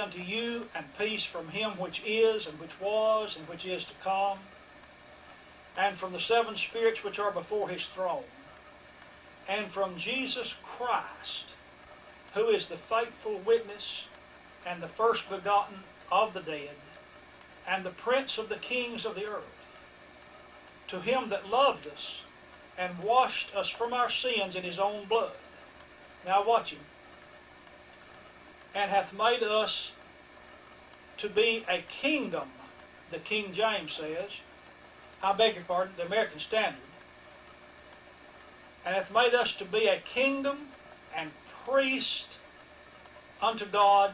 unto you, and peace from him which is, and which was, and which is to come, and from the seven spirits which are before his throne, and from Jesus Christ, who is the faithful witness, and the first begotten of the dead, and the prince of the kings of the earth, to him that loved us, and washed us from our sins in his own blood. Now watch him. And hath made us to be a kingdom, the King James says. I beg your pardon, the American Standard. And hath made us to be a kingdom and priest unto God,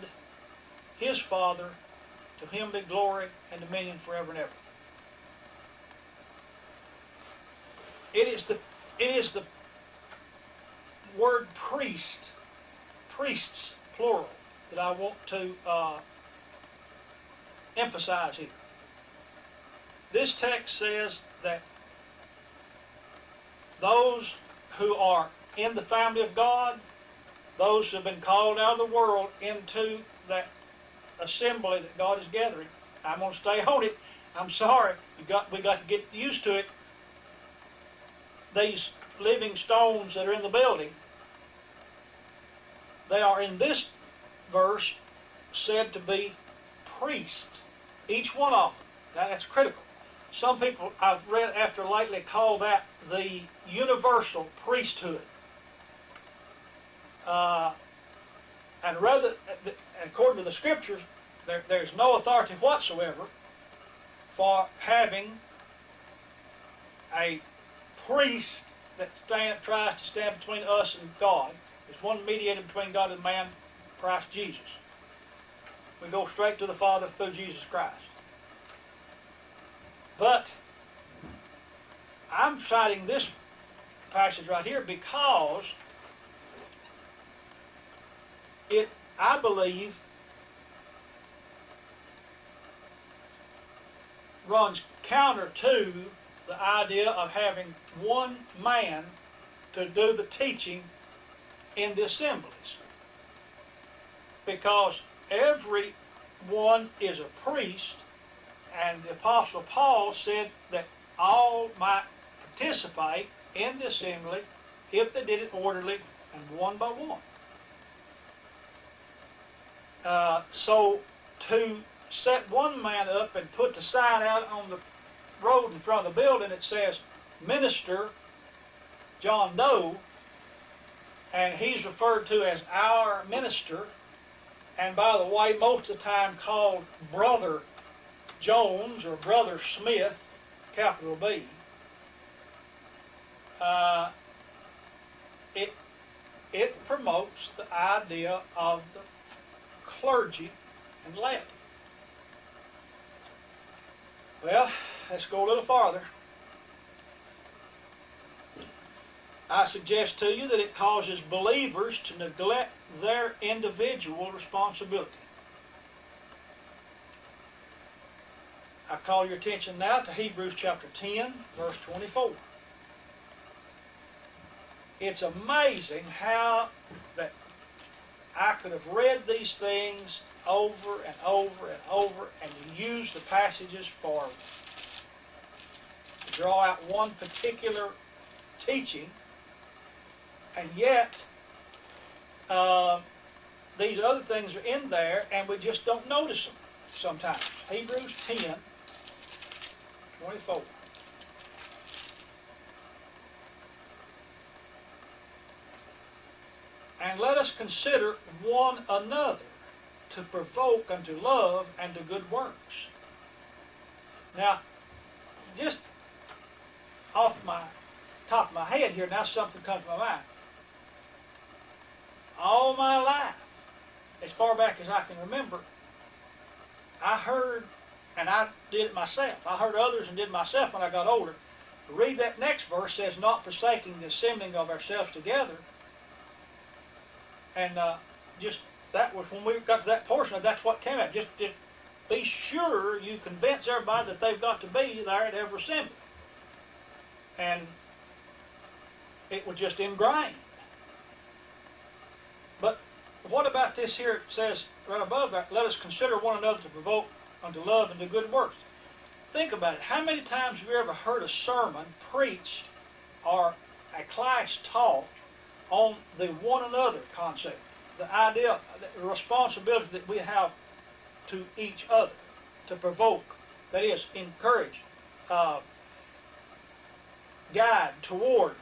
his Father. To him be glory and dominion forever and ever. It is the word priest, priests, plural, that I want to emphasize here. This text says that those who are in the family of God, those who have been called out of the world into that assembly that God is gathering. I'm going to stay on it. I'm sorry. We got to get used to it. These living stones that are in the building, they are in this verse said to be priests. Each one of them. That's critical. Some people I've read after lately call that the universal priesthood. And rather, according to the Scriptures, there's no authority whatsoever for having a priest that tries to stand between us and God. There's one mediator between God and man, Christ Jesus. We go straight to the Father through Jesus Christ. But I'm citing this passage right here because it, I believe, runs counter to the idea of having one man to do the teaching in the assemblies. Because everyone is a priest, and the Apostle Paul said that all might participate in the assembly if they did it orderly and one by one. So to set one man up and put the sign out on the road in front of the building that says Minister John Doe, and he's referred to as our minister, and by the way, most of the time called Brother Jones or Brother Smith, capital B. It promotes the idea of the clergy and laity. Well, let's go a little farther. I suggest to you that it causes believers to neglect their individual responsibility. I call your attention now to Hebrews chapter 10, verse 24. It's amazing how that I could have read these things over and over and over, and you use the passages to draw out one particular teaching, and yet these other things are in there and we just don't notice them sometimes. Hebrews 10, 24. And let us consider one another to provoke unto love and to good works. Now, just off my top of my head here, now something comes to my mind. All my life, as far back as I can remember, I heard, and I did it myself. I heard others and did it myself when I got older. Read that next verse, says, not forsaking the assembling of ourselves together. And just that was when we got to that portion, that's what came out. Just be sure you convince everybody that they've got to be there at every assembly. And it was just ingrained. But what about this here? It says right above that, let us consider one another to provoke unto love and to good works. Think about it. How many times have you ever heard a sermon preached or a class taught on the one another concept? The idea, the responsibility that we have to each other, to provoke, that is, encourage, guide toward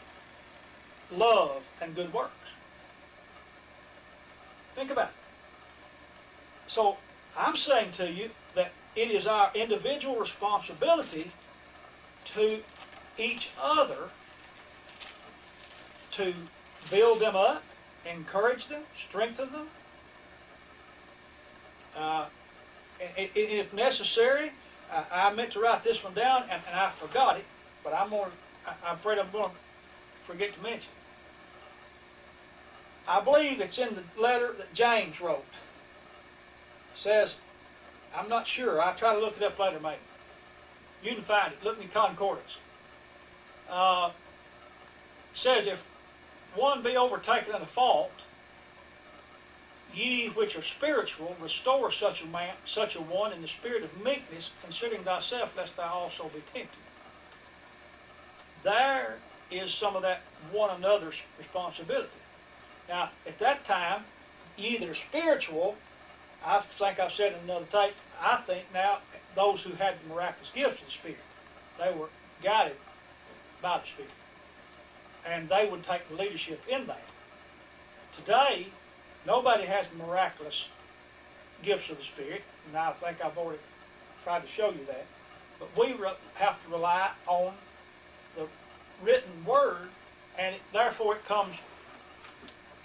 love and good works. Think about it. So I'm saying to you that it is our individual responsibility to each other to build them up, encourage them, strengthen them. If necessary, I meant to write this one down and I forgot it, but I'm afraid I'm going to forget to mention it. I believe it's in the letter that James wrote. It says, I'm not sure. I'll try to look it up later, maybe. You can find it. Look in the concordance. It says, if one be overtaken in a fault, ye which are spiritual, restore such a one in the spirit of meekness, considering thyself, lest thou also be tempted. There is some of that one another's responsibility. Now, at that time, ye that are spiritual, I think I've said in another tape, I think now those who had the miraculous gifts of the Spirit, they were guided by the Spirit. And they would take the leadership in that. Today, nobody has the miraculous gifts of the Spirit, and I think I've already tried to show you that. But we have to rely on the written Word, and therefore it comes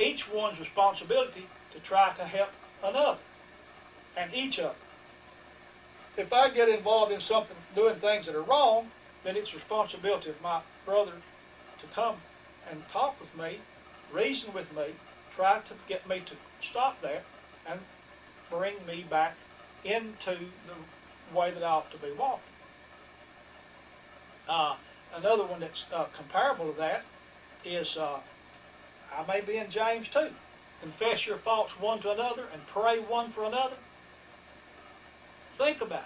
each one's responsibility to try to help another and each other. If I get involved in something, doing things that are wrong, then it's responsibility of my brother to come and talk with me, reason with me, try to get me to stop that and bring me back into the way that I ought to be walking. Another one that's comparable to that is, I may be in James 2. Confess your faults one to another and pray one for another. Think about it.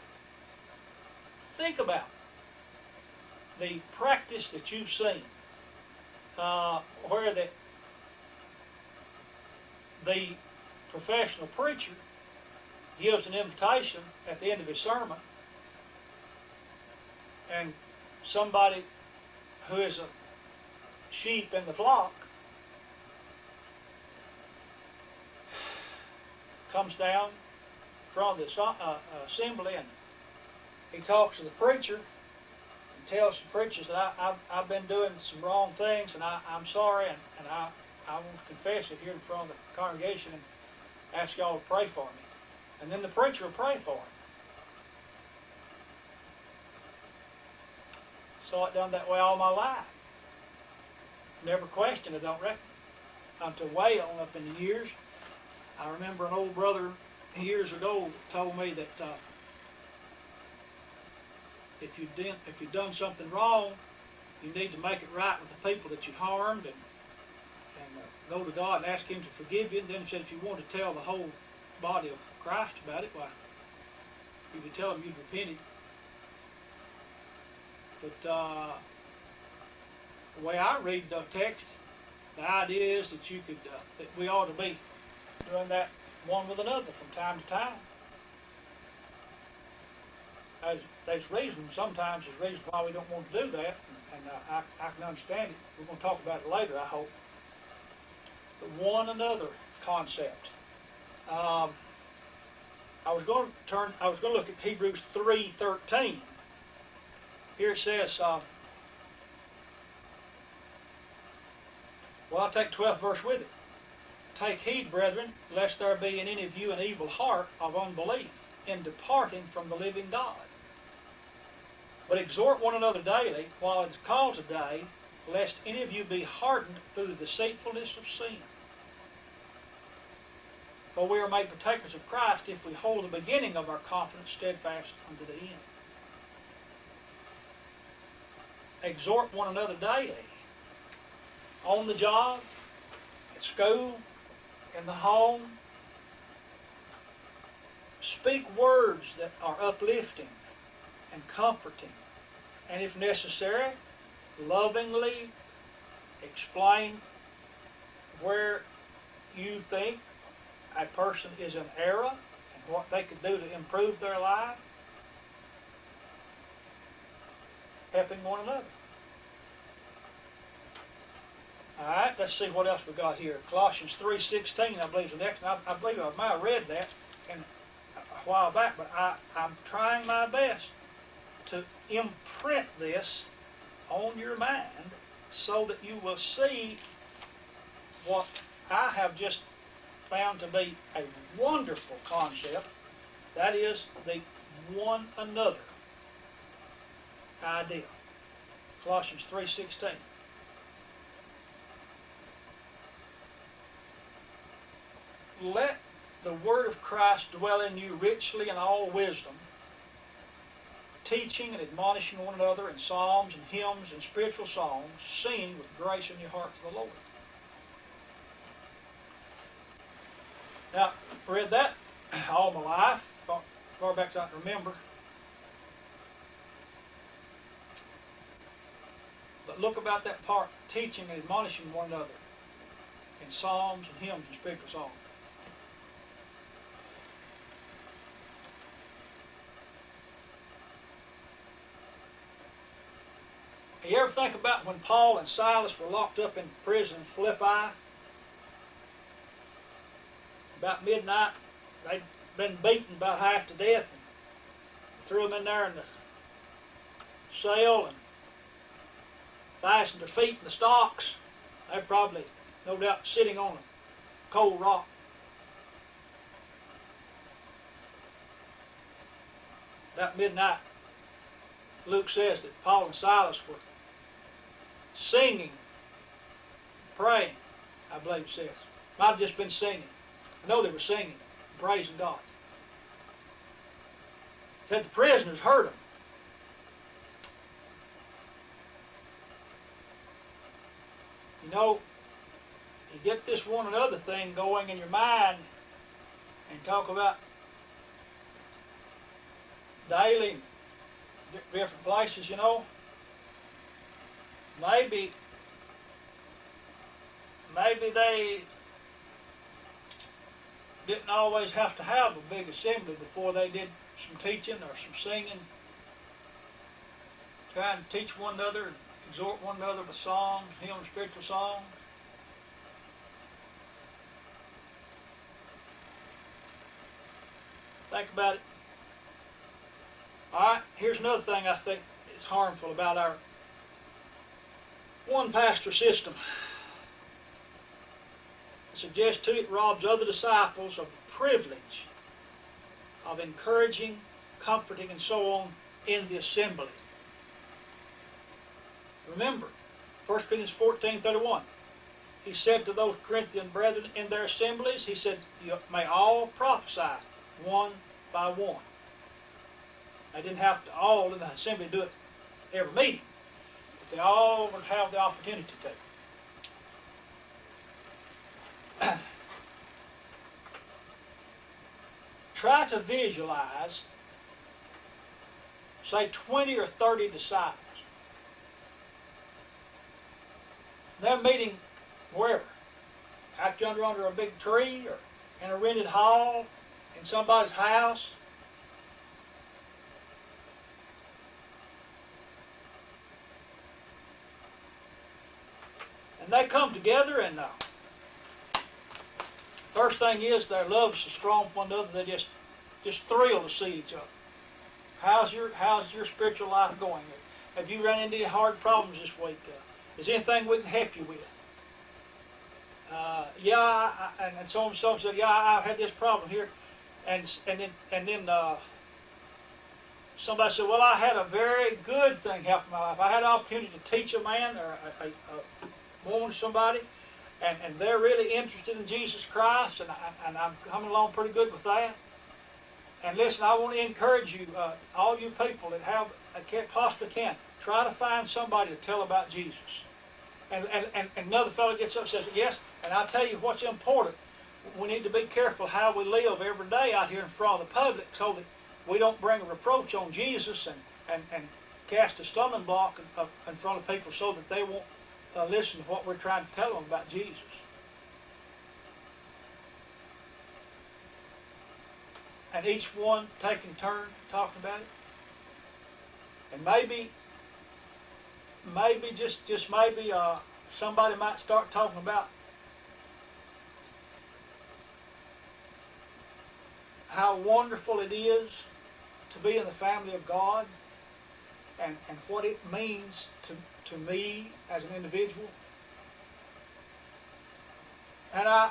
Think about the practice that you've seen where the professional preacher gives an invitation at the end of his sermon, and somebody who is a sheep in the flock comes down from the assembly and he talks to the preacher and tells the preachers that I've been doing some wrong things and I'm sorry and I want to confess it here in front of the congregation and ask y'all to pray for me. And then the preacher will pray for him. Saw it done that way all my life. Never questioned it, I don't reckon. Until way on up in the years. I remember an old brother years ago told me that if you've done something wrong, you need to make it right with the people that you harmed and go to God and ask Him to forgive you. And then he said if you want to tell the whole body of Christ about it, why, you could tell them you'd repented. But the way I read the text, the idea is that that we ought to be doing that one with another from time to time. There's reason, sometimes there's reason why we don't want to do that, and I can understand it. We're going to talk about it later, I hope. The one another concept. I was going to look at Hebrews 3:13. Here it says, I'll take 12th verse with it. Take heed, brethren, lest there be in any of you an evil heart of unbelief in departing from the living God. But exhort one another daily, while it is called today, lest any of you be hardened through the deceitfulness of sin. For we are made partakers of Christ if we hold the beginning of our confidence steadfast unto the end. Exhort one another daily. On the job, at school, in the home, speak words that are uplifting and comforting. And if necessary, lovingly explain where you think a person is in error and what they could do to improve their life. Helping one another. Alright, let's see what else we got here. Colossians 3:16, I believe, is the next. I believe I might have read that a while back, but I'm trying my best to imprint this on your mind so that you will see what I have just found to be a wonderful concept. That is the one another idea. Colossians 3:16. Let the word of Christ dwell in you richly in all wisdom, teaching and admonishing one another in psalms and hymns and spiritual songs, singing with grace in your heart to the Lord. Now, I read that all my life, far back as I can remember. But look about that part, teaching and admonishing one another in psalms and hymns and spiritual songs. You ever think about when Paul and Silas were locked up in prison in Philippi? About midnight, they'd been beaten about half to death, and threw them in there in the cell and fastened their feet in the stocks. They were probably, no doubt, sitting on a cold rock. About midnight, Luke says that Paul and Silas were singing, praying, I believe it says. Might have just been singing. I know they were singing, praising God. It said the prisoners heard them. You know, you get this one another thing going in your mind and talk about daily, different places, you know. Maybe they didn't always have to have a big assembly before they did some teaching or some singing, trying to teach one another and exhort one another with songs, hymns, spiritual songs. Think about it. Alright, here's another thing I think is harmful about our one pastor system. I suggest too it robs other disciples of the privilege of encouraging, comforting, and so on in the assembly. Remember, 1 Corinthians 14:31. He said to those Corinthian brethren in their assemblies, he said, you may all prophesy one by one. They didn't have to all in the assembly do it every meeting, but they all would have the opportunity to. Try to visualize, say 20 or 30 disciples. They're meeting wherever, out yonder under a big tree or in a rented hall, in somebody's house. And they come together, and first thing is their love is so strong for one another they just thrilled to see each other. How's your spiritual life going? Have you run into any hard problems this week? Is there anything we can help you with? And someone said, yeah, I've had this problem here, and then somebody said, well, I had a very good thing happen in my life. I had an opportunity to teach a man or a woman, somebody, and they're really interested in Jesus Christ, and I'm coming along pretty good with that. And listen, I want to encourage you, all you people that possibly can, try to find somebody to tell about Jesus. And another fellow gets up and says, yes, and I'll tell you what's important. we need to be careful how we live every day out here in front of the public so that we don't bring a reproach on Jesus and cast a stumbling block in front of people so that they won't listen to what we're trying to tell them about Jesus. And each one taking turn talking about it. And maybe just maybe somebody might start talking about how wonderful it is to be in the family of God and what it means to me as an individual. And I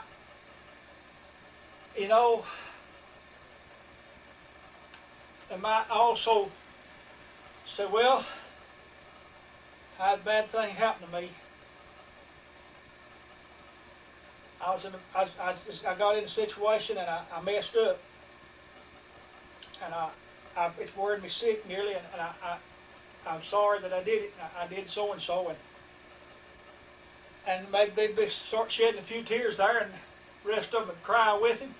might also say, well, I had a bad thing happen to me. I got in a situation and I messed up. And it's worried me sick nearly, and I'm sorry that I did it. I did so and so, and maybe they'd start shedding a few tears there, and the rest of them would cry with him.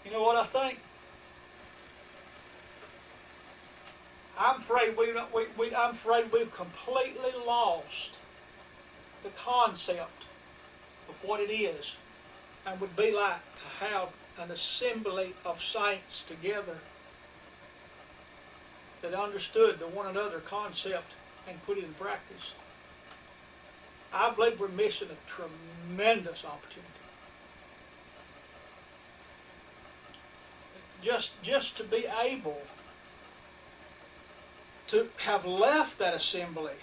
You know what I think? I'm afraid we've completely lost the concept of what it is and would be like to have an assembly of saints together that understood the one another concept and put it in practice. I believe we're missing a tremendous opportunity. Just to be able to have left that assembly,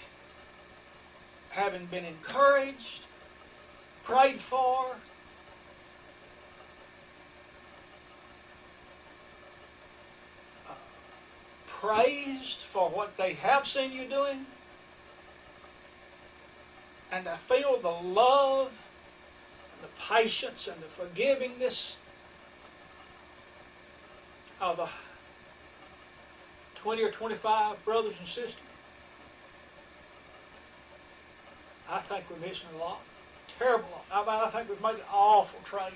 having been encouraged, prayed for, praised for what they have seen you doing, and I feel the love and the patience and the forgivingness of the 20 or 25 brothers and sisters. I think we're missing a lot. Terrible lot. I think we've made an awful trade.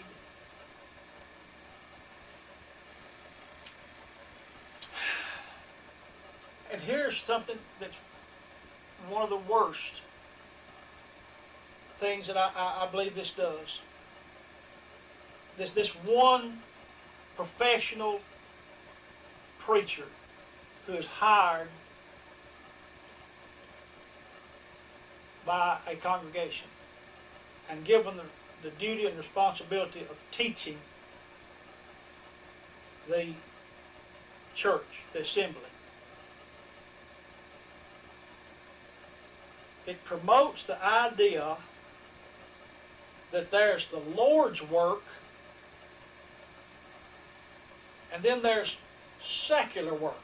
And here's something that's one of the worst things that I believe this does. This one professional preacher who is hired by a congregation and given the duty and responsibility of teaching the church, the assembly. It promotes the idea that there's the Lord's work and then there's secular work.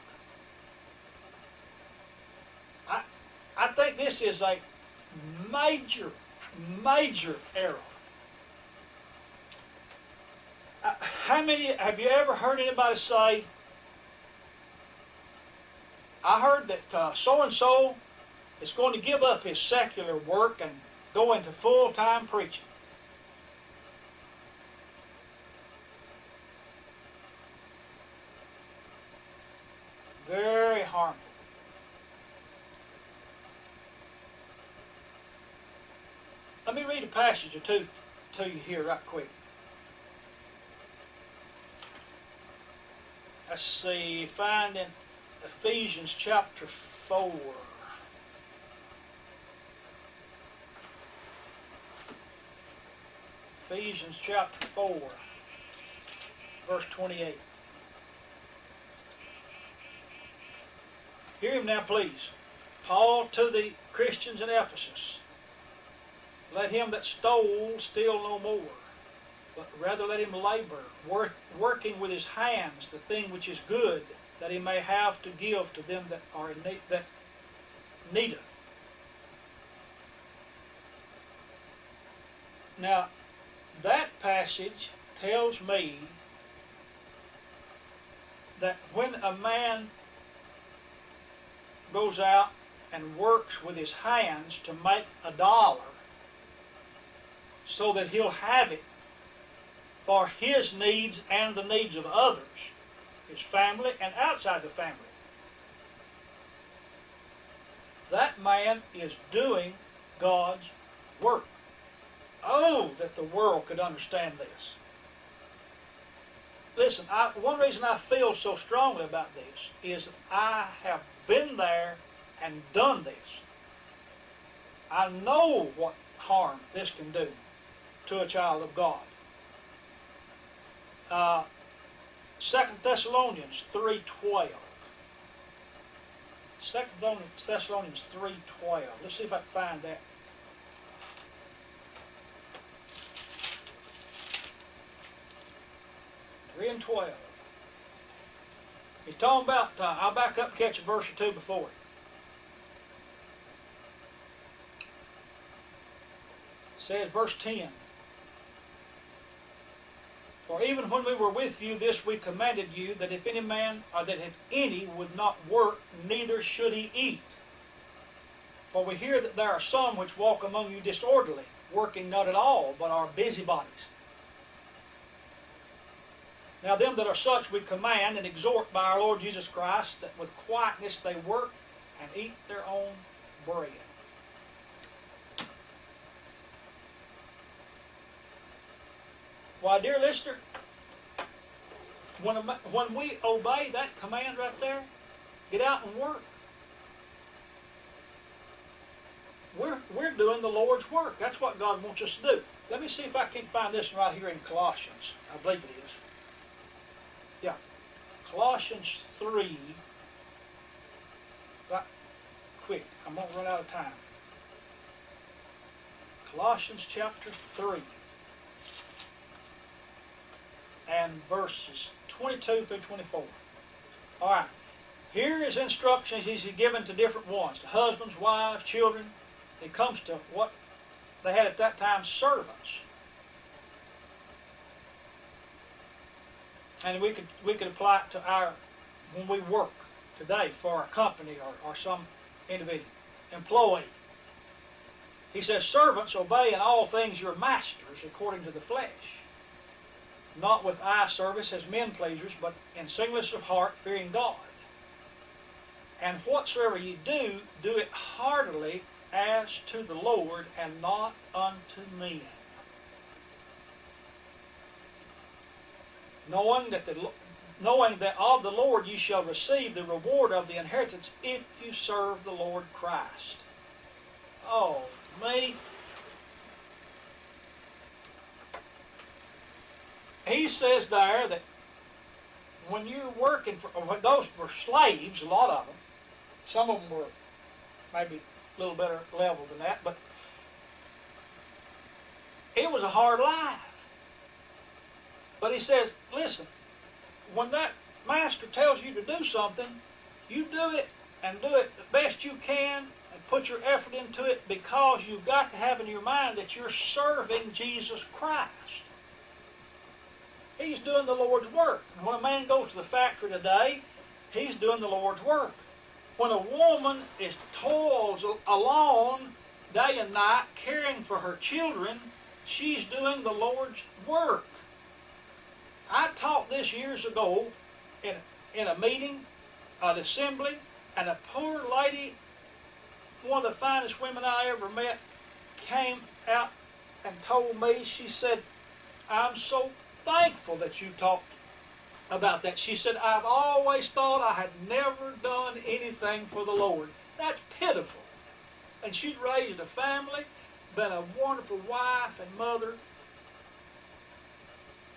I think this is a major error. How many have you ever heard anybody say, I heard that so-and-so is going to give up his secular work and go into full-time preaching? Very harmful. Let me read a passage or two to you here right quick. Let's see, find in Ephesians chapter 4. Ephesians chapter 4, verse 28. Hear him now, please. Paul to the Christians in Ephesus. Let him that stole steal no more, but rather let him labor, working with his hands the thing which is good, that he may have to give to them that are in need, that needeth. Now, that passage tells me that when a man goes out and works with his hands to make $1, so that he'll have it for his needs and the needs of others, his family and outside the family. That man is doing God's work. Oh, that the world could understand this. Listen, one reason I feel so strongly about this is that I have been there and done this. I know what harm this can do to a child of God. 2 Thessalonians 3:12. 2 Thessalonians 3:12. Let's see if I can find that. Three and 12. He's talking about, I'll back up and catch a verse or two before it. It says, verse 10. For even when we were with you, this we commanded you, that if any man, or that if any would not work, neither should he eat. For we hear that there are some which walk among you disorderly, working not at all, but are busybodies. Now them that are such we command and exhort by our Lord Jesus Christ, that with quietness they work and eat their own bread. Why, dear listener, when we obey that command right there, get out and work, we're doing the Lord's work. That's what God wants us to do. Let me see if I can find this right here in Colossians. I believe it is. Yeah, Colossians 3. Right, quick, I'm going to run out of time. Colossians chapter 3 and verses 22 through 24. All right, here is instructions he's given to different ones, to husbands, wives, children. It comes to what they had at that time, servants. And we could apply it to our, when we work today for a company or some individual, employee. He says, servants, obey in all things your masters according to the flesh, not with eye service as men pleasers, but in singleness of heart, fearing God. And whatsoever ye do, do it heartily as to the Lord, and not unto men, knowing that of the Lord ye shall receive the reward of the inheritance, if you serve the Lord Christ. Oh, me. He says there that when you're working for, those were slaves, a lot of them. Some of them were maybe a little better level than that, but it was a hard life. But he says, listen, when that master tells you to do something, you do it and do it the best you can and put your effort into it, because you've got to have in your mind that you're serving Jesus Christ. He's doing the Lord's work. And when a man goes to the factory today, he's doing the Lord's work. When a woman toils alone day and night caring for her children, she's doing the Lord's work. I taught this years ago in a meeting, an assembly, and a poor lady, one of the finest women I ever met, came out and told me, she said, I'm so thankful that you talked about that. She said, I've always thought I had never done anything for the Lord. That's pitiful. And she'd raised a family, been a wonderful wife and mother,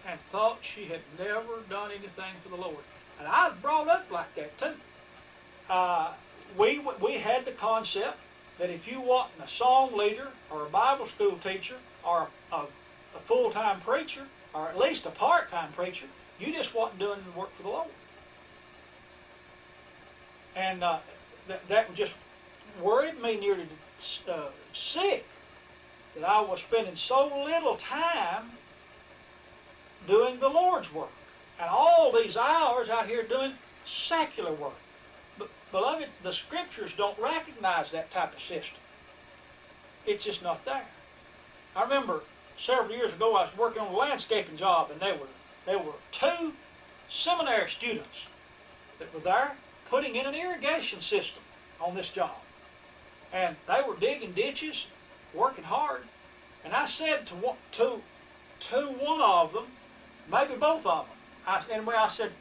and thought she had never done anything for the Lord. And I was brought up like that too. We had the concept that if you wasn't a song leader or a Bible school teacher or a full-time preacher or at least a part-time preacher, you just wasn't doing the work for the Lord. And that just worried me nearly sick, that I was spending so little time doing the Lord's work, and all these hours out here doing secular work. But beloved, the Scriptures don't recognize that type of system. It's just not there. I remember several years ago, I was working on a landscaping job, and there were two seminary students that were there putting in an irrigation system on this job. And they were digging ditches, working hard. And I said to one of them, maybe both of them, I said,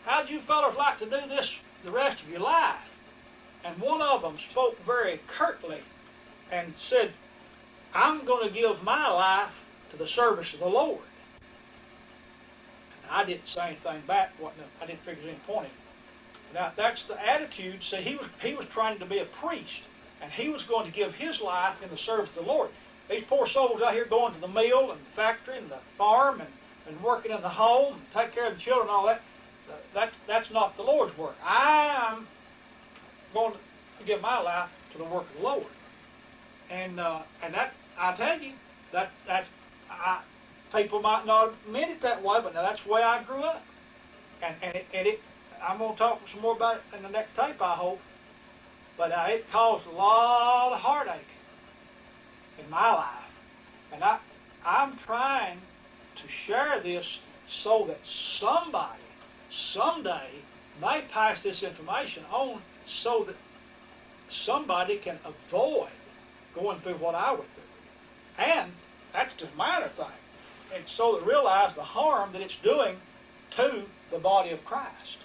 how'd you fellows like to do this the rest of your life? And one of them spoke very curtly and said, I'm going to give my life to the service of the Lord. And I didn't say anything back. I didn't figure there's any point in it. Now, that's the attitude. See, he was trying to be a priest, and he was going to give his life in the service of the Lord. These poor souls out here going to the mill and the factory and the farm and working in the home and take care of the children and all that, that's not the Lord's work. I'm going to give my life to the work of the Lord. And that, I tell you, people might not have meant it that way, but now that's the way I grew up. And I'm going to talk some more about it in the next tape, I hope. But it caused a lot of heartache in my life. And I'm trying to share this so that somebody, someday, may pass this information on so that somebody can avoid going through what I went through. And that's just a minor thing. And so they realize the harm that it's doing to the body of Christ.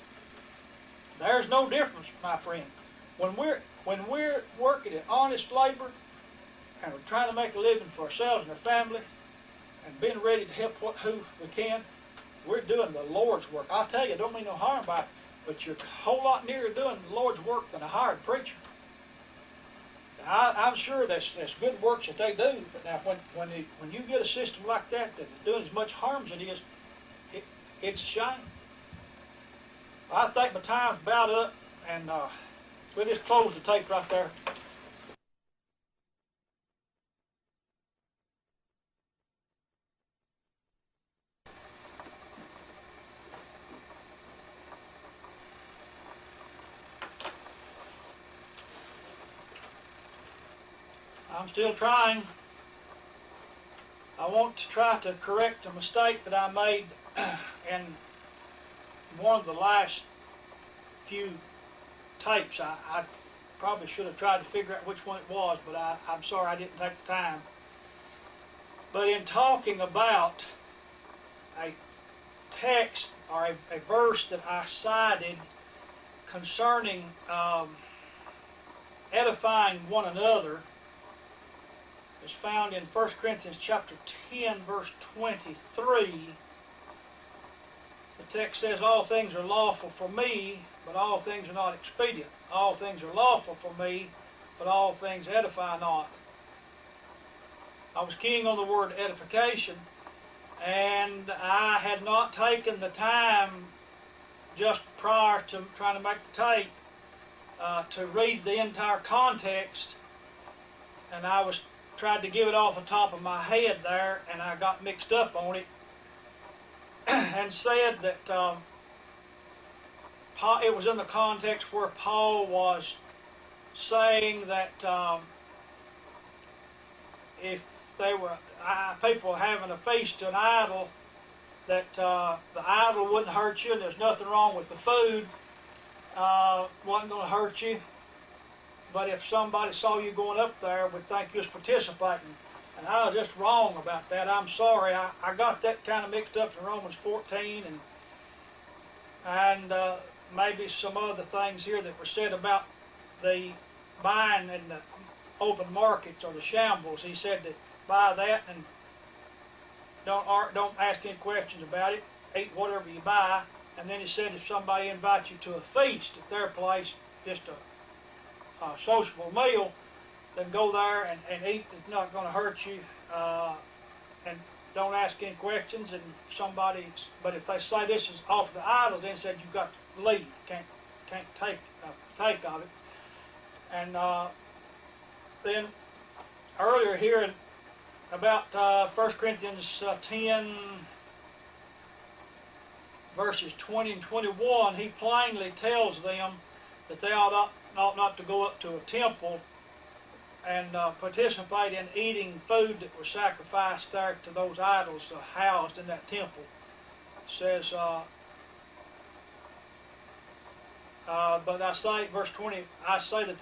There's no difference, my friend. When we're working at honest labor and we're trying to make a living for ourselves and our family and being ready to help who we can, we're doing the Lord's work. I'll tell you, I don't mean no harm by it, but you're a whole lot nearer doing the Lord's work than a hired preacher. Now, I'm sure there's good works that they do, but now when you get a system like that that's doing as much harm as it is, it's a shame. I think my time's about up, and we'll just close the tape right there. I'm still trying. I want to try to correct a mistake that I made in one of the last few tapes. I probably should have tried to figure out which one it was, but I'm sorry I didn't take the time. But in talking about a text or a verse that I cited concerning edifying one another, is found in 1 Corinthians chapter 10, verse 23. The text says, all things are lawful for me, but all things are not expedient. All things are lawful for me, but all things edify not. I was keying on the word edification, and I had not taken the time just prior to trying to make the tape to read the entire context, and I was tried to give it off the top of my head there, and I got mixed up on it and said that it was in the context where Paul was saying that if they were people having a feast to an idol, that the idol wouldn't hurt you, and there's nothing wrong with the food, wasn't going to hurt you. But if somebody saw you going up there, would think you was participating. And I was just wrong about that. I'm sorry. I got that kind of mixed up in Romans 14 and maybe some other things here that were said about the buying in the open markets or the shambles. He said to buy that and don't ask any questions about it. Eat whatever you buy. And then he said if somebody invites you to a feast at their place, just a sociable meal, then go there and eat. It's not going to hurt you, and don't ask any questions. And but if they say this is off the idols, then said you've got to leave. Can't take of it. And then earlier here in about 1 Corinthians 10 verses 20 and 21, he plainly tells them that they ought not to go up to a temple and participate in eating food that was sacrificed there to those idols housed in that temple. It says, but I say, verse 20, I say that